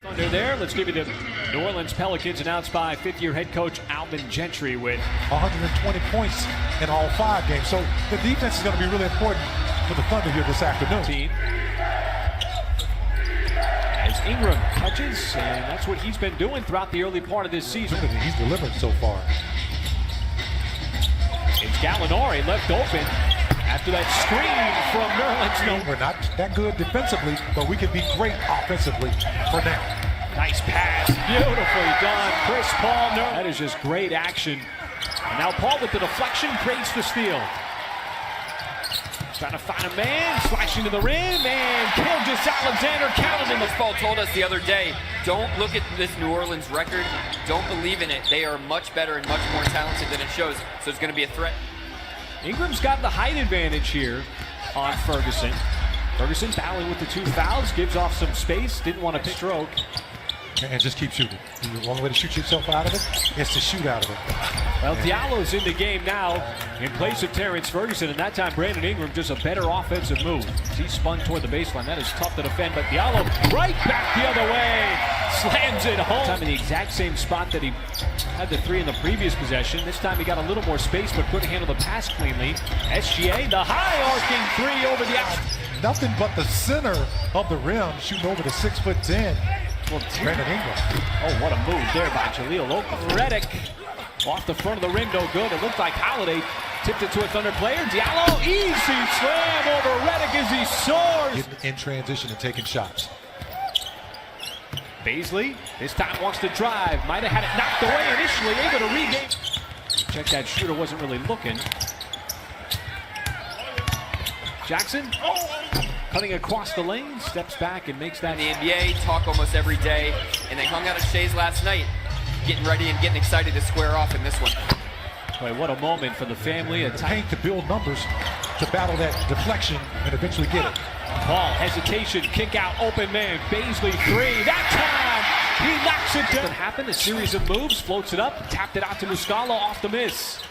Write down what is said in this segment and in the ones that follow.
Thunder there. Let's give you the New Orleans Pelicans announced by fifth-year head coach Alvin Gentry with 120 points in all 5 games. So the defense is going to be really important for the Thunder here this afternoon. As Ingram catches, and that's what he's been doing throughout the early part of this season. He's delivered so far. It's Gallinari left open after that screen from Nerlens. We're not that good defensively, but we can be great offensively for now. Nice pass, beautifully done. Chris Paul, that is just great action. And now Paul with the deflection creates the steal. Trying to find a man, slashing to the rim, and Alexander counted him. Chris Paul told us the other day, don't look at this New Orleans record, don't believe in it. They are much better and much more talented than it shows, so it's going to be a threat. Ingram's got the height advantage here on Ferguson. Ferguson battling with the 2 fouls, gives off some space, didn't want to stroke. And just keep shooting. The only way to shoot yourself out of it is to shoot out of it. Well, Diallo's in the game now in place of Terrence Ferguson, and that time Brandon Ingram just a better offensive move. He spun toward the baseline. That is tough to defend, but Diallo right back the other way. Slams it home. Time in the exact same spot that he had the 3 in the previous possession. This time he got a little more space, but couldn't handle the pass cleanly. SGA, the high arcing 3 over the out. Nothing but the center of the rim shooting over the 6'10". Well, Brandon Ingram. Oh, what a move there by Jahlil Okafor. Redick off the front of the rim, no good. It looked like Holiday tipped it to a Thunder player. Diallo, easy slam over Redick as he soars. Getting in transition and taking shots. Baisley, this time wants to drive. Might have had it knocked away initially, able to regain. Check that shooter wasn't really looking. Jackson. Cutting across the lane, steps back and makes that. In the NBA, talk almost every day, and they hung out at Shea's last night, getting ready and getting excited to square off in this one. Boy, what a moment for the family. Tank to build numbers, to battle that deflection and eventually get it. Paul, hesitation, kick out, open man, Baisley 3. That time, he knocks it down. What happened? A series of moves, floats it up, tapped it out to Muscala off the miss.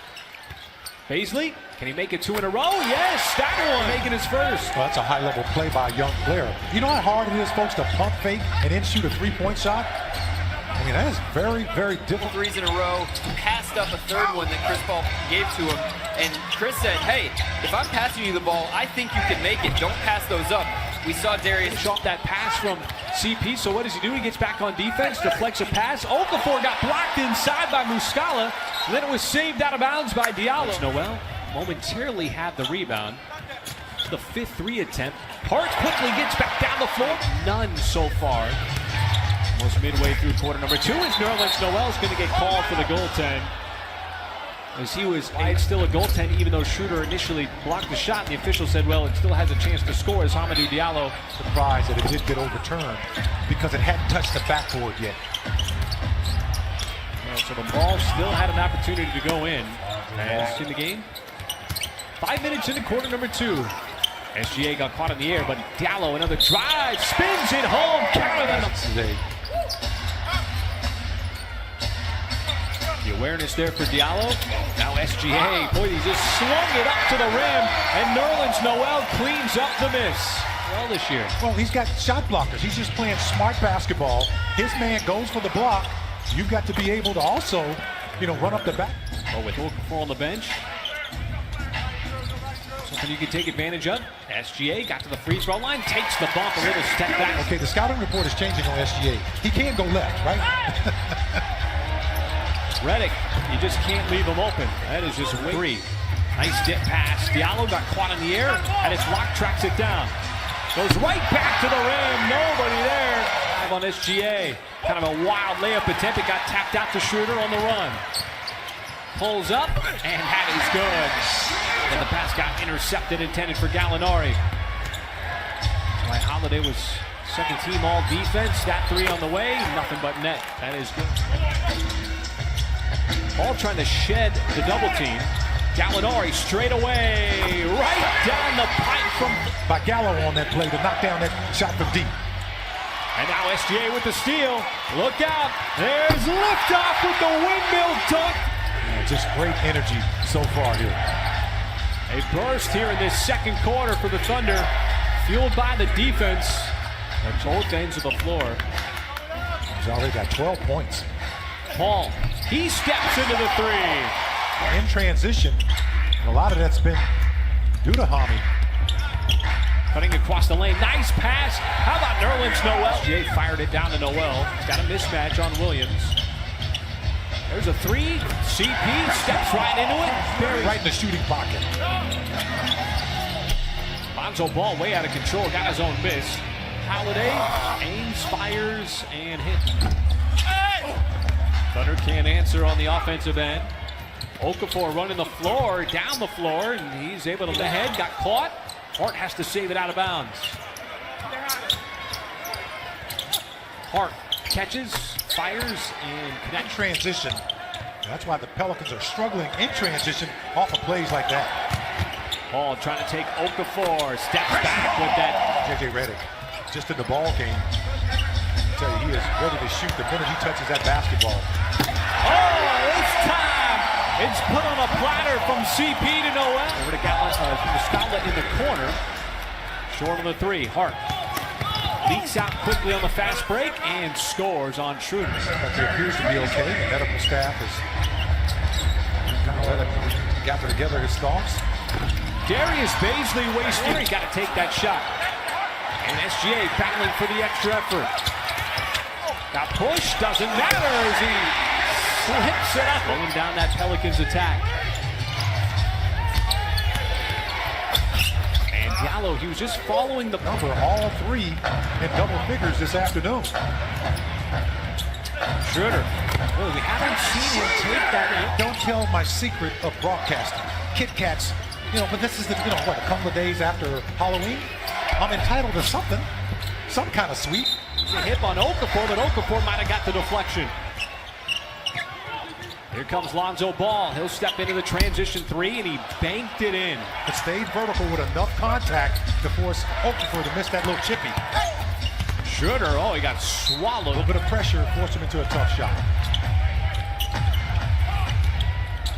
Baisley, can he make it 2 in a row? Yes, that one making his first. Well, that's a high-level play by a young player. You know how hard it is, folks, to pump fake and then shoot a 3-point shot? I mean, that is very, very difficult. 3s in a row, passed up a 3rd one that Chris Paul gave to him. And Chris said, hey, if I'm passing you the ball, I think you can make it. Don't pass those up. We saw Darius off that pass from CP, so what does he do? He gets back on defense, deflects a pass. Okafor got blocked inside by Muscala, and then it was saved out of bounds by Diallo. Noel momentarily had the rebound. The 5th 3 attempt. Hart quickly gets back down the floor. None so far. Almost midway through quarter number 2 as Nerlens Noel's going to get called for the goaltend. As he was still a goaltend, even though Schroeder initially blocked the shot, and the official said, well, it still has a chance to score as Hamidou Diallo. Surprised that it did get overturned because it hadn't touched the backboard yet. Well, so the ball still had an opportunity to go in. As in the game, 5 minutes into quarter number 2. SGA got caught in the air, but Diallo, another drive, spins it home, counted. The awareness there for Diallo. Now SGA, boy, he just swung it up to the rim, and Nerlens Noel cleans up the miss. Well, this year. Well, he's got shot blockers. He's just playing smart basketball. His man goes for the block. You've got to be able to also, run up the back. Oh, with Okafor on the bench. Something you can take advantage of. SGA got to the free throw line, takes the bump, a little step back. Okay, the scouting report is changing on SGA. He can go left, right? Redick, you just can't leave him open. That is just 3. Nice dip pass. Diallo got caught in the air, and his block tracks it down. Goes right back to the rim. Nobody there. On SGA. Kind of a wild layup attempt. It got tapped out to Schroeder on the run. Pulls up, and that is good. And the pass got intercepted, intended for Gallinari. My Holiday was second team all defense. That 3 on the way. Nothing but net. That is good. Paul trying to shed the double team. Gallinari straight away, right down the pipe from by Gallo on that play to knock down that shot from deep. And now SGA with the steal. Look out! There's liftoff with the windmill dunk. Just great energy so far here. A burst here in this second quarter for the Thunder, fueled by the defense at both ends of the floor. He's already got 12 points. Paul, he steps into the three. In transition, and a lot of that's been due to Hami. Cutting across the lane, nice pass. How about Nerlens Noel? Jay fired it down to Noel. He's got a mismatch on Williams. There's a three. CP steps right into it. Right in the shooting pocket. Lonzo Ball way out of control, got his own miss. Holiday aims, fires, and hit. Thunder can't answer on the offensive end. Okafor running the floor, down the floor, and he's able to the head, got caught. Hart has to save it out of bounds. Hart catches, fires, and connects. Transition. That's why the Pelicans are struggling in transition off of plays like that. Paul trying to take Okafor, steps back with that. JJ Redick just in the ball game. I tell you, he is ready to shoot the minute he touches that basketball. Oh, it's time! It's put on a platter from CP to Noel. Over to Muscala in the corner. Short on the three. Hart leaks out quickly on the fast break and scores on Schroeder. It appears to be okay. The medical staff has kind of let him gather together his thoughts. Darius Baisley wasting. He's got to take that shot. And SGA battling for the extra effort. Got pushed, doesn't matter as he slips it up. Going down that Pelicans attack. And Diallo, he was just following the Number all three in double figures this afternoon. Schroeder. Well, we haven't seen him take that. Don't tell my secret of broadcasting. Kit Kats, but this is a couple of days after Halloween. I'm entitled to something, some kind of sweet. A hip on Okafor, but Okafor might have got the deflection. Here comes Lonzo Ball. He'll step into the transition three, and he banked it in. It stayed vertical with enough contact to force Okafor to miss that little chippy. Schroeder, oh, he got swallowed. A little bit of pressure forced him into a tough shot.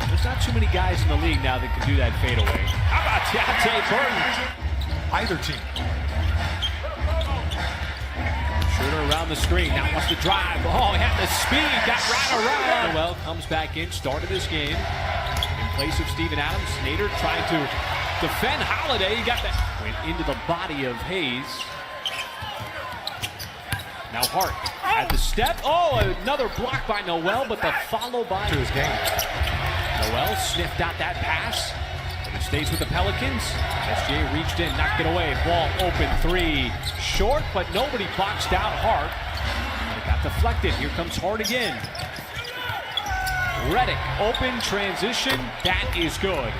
There's not too many guys in the league now that can do that fadeaway. How about Deontay Burton? Either team. Schroeder around the screen, now wants to drive. Oh, he had the speed, got right around. Well, comes back in, started this game. In place of Steven Adams, Nader trying to defend Holiday. He got that. Went into the body of Hayes. Now Hart at the step. Oh, another block by Noel, but the follow by to his game. Noel sniffed out that pass. He stays with the Pelicans. SGA reached in, knocked it away. Ball open three. Short, but nobody boxed out Hart. It got deflected. Here comes Hart again. Redick, open transition. That is good.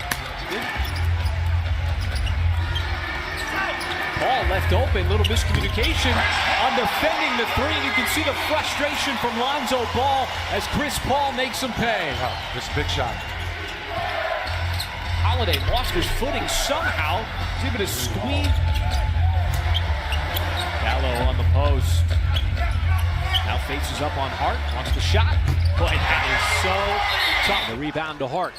Ball left open, little miscommunication on defending the three. You can see the frustration from Lonzo Ball as Chris Paul makes him pay. Oh, this big shot. Holiday lost his footing somehow. He's able to squeeze. Gallo on the post. Now faces up on Hart. Wants the shot. Boy, that is so tough. The rebound to Hart.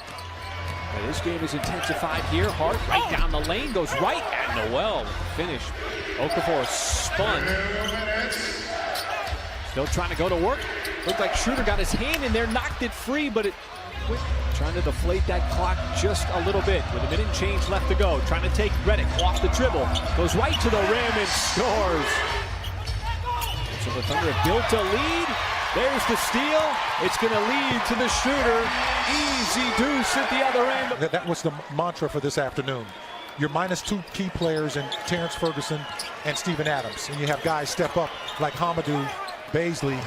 But this game is intensified here. Hart right down the lane. Goes right at Noel. Finish. Okafor spun. Still trying to go to work. Looked like Schroeder got his hand in there. Knocked it free, but it quit. Trying to deflate that clock just a little bit with a minute and change left to go. Trying to take Redick off the dribble. Goes right to the rim and scores. So the Thunder have built a lead. There's the steal. It's going to lead to the Schroeder. Easy deuce at the other end. That was the mantra for this afternoon. You're minus two key players in Terrence Ferguson and Steven Adams. And you have guys step up like Hamidou, Baisley,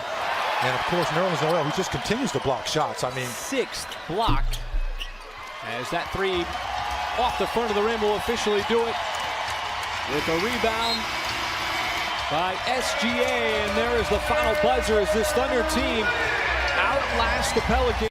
and of course Nerlens Noel, who just continues to block shots. I mean, sixth block as that three off the front of the rim will officially do it with a rebound by SGA, and there is the final buzzer as this Thunder team outlasts the Pelicans.